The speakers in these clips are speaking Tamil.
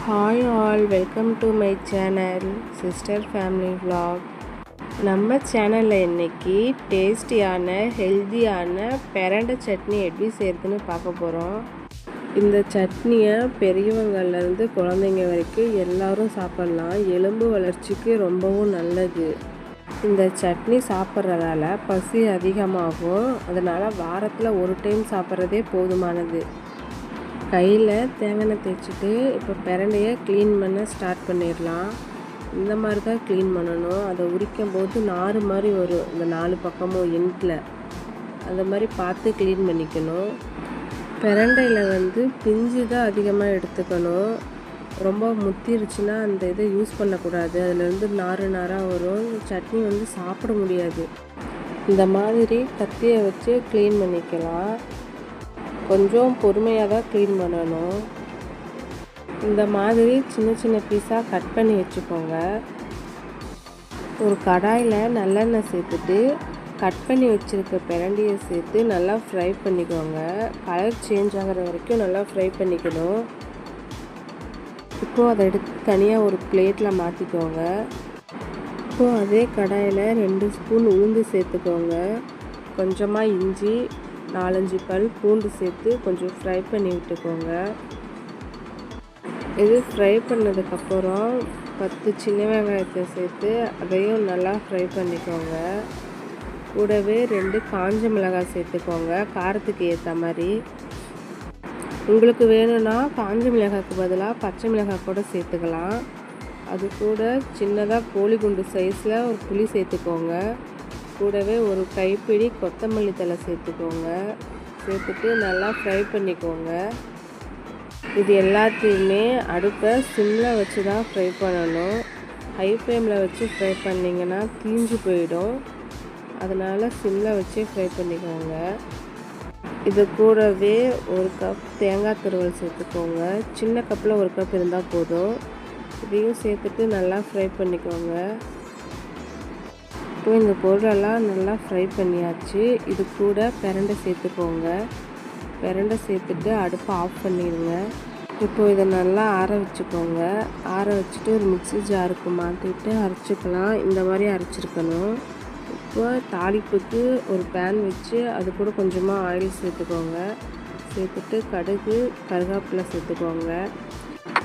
Hi all, welcome to my channel sister family vlog. நம்ம சேனலில் இன்றைக்கி டேஸ்டியான ஹெல்த்தியான பிரண்டை சட்னி எப்படி செய்கிறதுன்னு பார்க்க போகிறோம். இந்த சட்னியை பெரியவங்கள்லேருந்து குழந்தைங்க வரைக்கும் எல்லோரும் சாப்பிட்லாம். எலும்பு வளர்ச்சிக்கு ரொம்பவும் நல்லது. இந்த சட்னி சாப்பிட்றதால பசி அதிகமாகும். அதனால் வாரத்தில் ஒரு டைம் சாப்பிட்றதே போதுமானது. கையில் தேங்காய் எண்ணெய் தேய்ச்சிட்டு இப்போ பிரண்டையை க்ளீன் பண்ண ஸ்டார்ட் பண்ணிடலாம். இந்த மாதிரி தான் க்ளீன் பண்ணணும். அதை உரிக்கும் போது நார் மாதிரி வரும் இந்த 4 பக்கமும் எண்டில். அந்த மாதிரி பார்த்து க்ளீன் பண்ணிக்கணும். பிரண்டையில் பிஞ்சு தான் அதிகமாக எடுத்துக்கணும். ரொம்ப முத்திருச்சுன்னா அந்த இதை யூஸ் பண்ணக்கூடாது. அதுலேருந்து நாராக வரும். சட்னி சாப்பிட முடியாது. இந்த மாதிரி கத்தியை வச்சு க்ளீன் பண்ணிக்கலாம். கொஞ்சம் பொறுமையாக தான் க்ளீன் பண்ணணும். இந்த மாதிரி சின்ன சின்ன பீஸாக கட் பண்ணி வச்சுக்கோங்க. ஒரு கடாயில் நல்லெண்ணெய் சேர்த்துட்டு கட் பண்ணி வச்சுருக்க பிரண்டையை சேர்த்து நல்லா ஃப்ரை பண்ணிக்கோங்க. கலர் சேஞ்ச் ஆகிற வரைக்கும் நல்லா ஃப்ரை பண்ணிக்கணும். இப்போது அதை எடுத்து தனியாக ஒரு பிளேட்டில் மாற்றிக்கோங்க. இப்போது அதே கடாயில் 2 ஸ்பூன் உளுந்து சேர்த்துக்கோங்க. கொஞ்சமாக இஞ்சி, 4-5 பல் பூண்டு சேர்த்து கொஞ்சம் ஃப்ரை பண்ணி விட்டுக்கோங்க. இது ஃப்ரை பண்ணதுக்கப்புறம் 10 சின்ன வெங்காயத்தை சேர்த்து அதையும் நல்லா ஃப்ரை பண்ணிக்கோங்க. கூடவே 2 காஞ்ச மிளகாய் சேர்த்துக்கோங்க, காரத்துக்கு ஏற்ற மாதிரி. உங்களுக்கு வேணும்னா காஞ்ச மிளகாய்க்கு பதிலாக பச்சை மிளகாய் கூட சேர்த்துக்கலாம். அது கூட சின்னதாக கோழி குண்டு சைஸில் ஒரு புளி சேர்த்துக்கோங்க. கூடவே ஒரு கைப்பிடி கொத்தமல்லி தழை சேர்த்துக்கோங்க. சேர்த்துட்டு நல்லா ஃப்ரை பண்ணிக்கோங்க. இது எல்லாத்தையுமே அடுப்பை சிம்மில் வச்சு தான் ஃப்ரை பண்ணணும். ஹை ஃப்ளேமில் வச்சு ஃப்ரை பண்ணிங்கன்னா தீஞ்சு போயிடும். அதனால் சிம்மில் வச்சு ஃப்ரை பண்ணிக்கோங்க. இது கூடவே 1 கப் தேங்காய் துருவல் சேர்த்துக்கோங்க. சின்ன கப்பில் 1 கப் இருந்தால் போதும். இதையும் சேர்த்துட்டு நல்லா ஃப்ரை பண்ணிக்கோங்க. இப்போ இந்த பொருளெல்லாம் நல்லா ஃப்ரை பண்ணியாச்சு. இது கூட பிரண்டை சேர்த்துக்கோங்க. பிரண்டை சேர்த்துட்டு அடுப்பை ஆஃப் பண்ணிடுங்க. இப்போ இதை நல்லா ஆற வச்சுக்கோங்க. ஆற வச்சுட்டு ஒரு மிக்ஸி ஜாருக்கு மாற்றிட்டு அரைச்சிக்கலாம். இந்த மாதிரி அரைச்சிருக்கணும். இப்போ தாளிப்புக்கு ஒரு பேன் வச்சு அது கூட கொஞ்சமாக ஆயில் சேர்த்துக்கோங்க. சேர்த்துட்டு கடுகு, கருவேப்பிலை சேர்த்துக்கோங்க.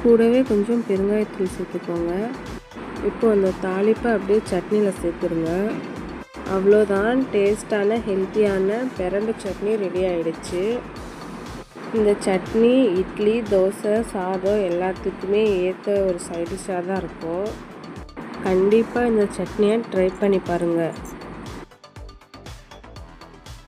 கூடவே கொஞ்சம் பெருங்காயத்தூள் சேர்த்துக்கோங்க. இப்போ அந்த தாளிப்பை அப்படியே சட்னியில் சேர்த்துருங்க. அவ்வளோதான், டேஸ்டான ஹெல்த்தியான பிரண்டை சட்னி ரெடி ஆகிடுச்சு. இந்த சட்னி இட்லி, தோசை, சாதம் எல்லாத்துக்குமே ஏற்ற ஒரு சைட் டிஷ்ஷாக தான் இருக்கும். கண்டிப்பாக இந்த சட்னியை ட்ரை பண்ணி பாருங்கள்.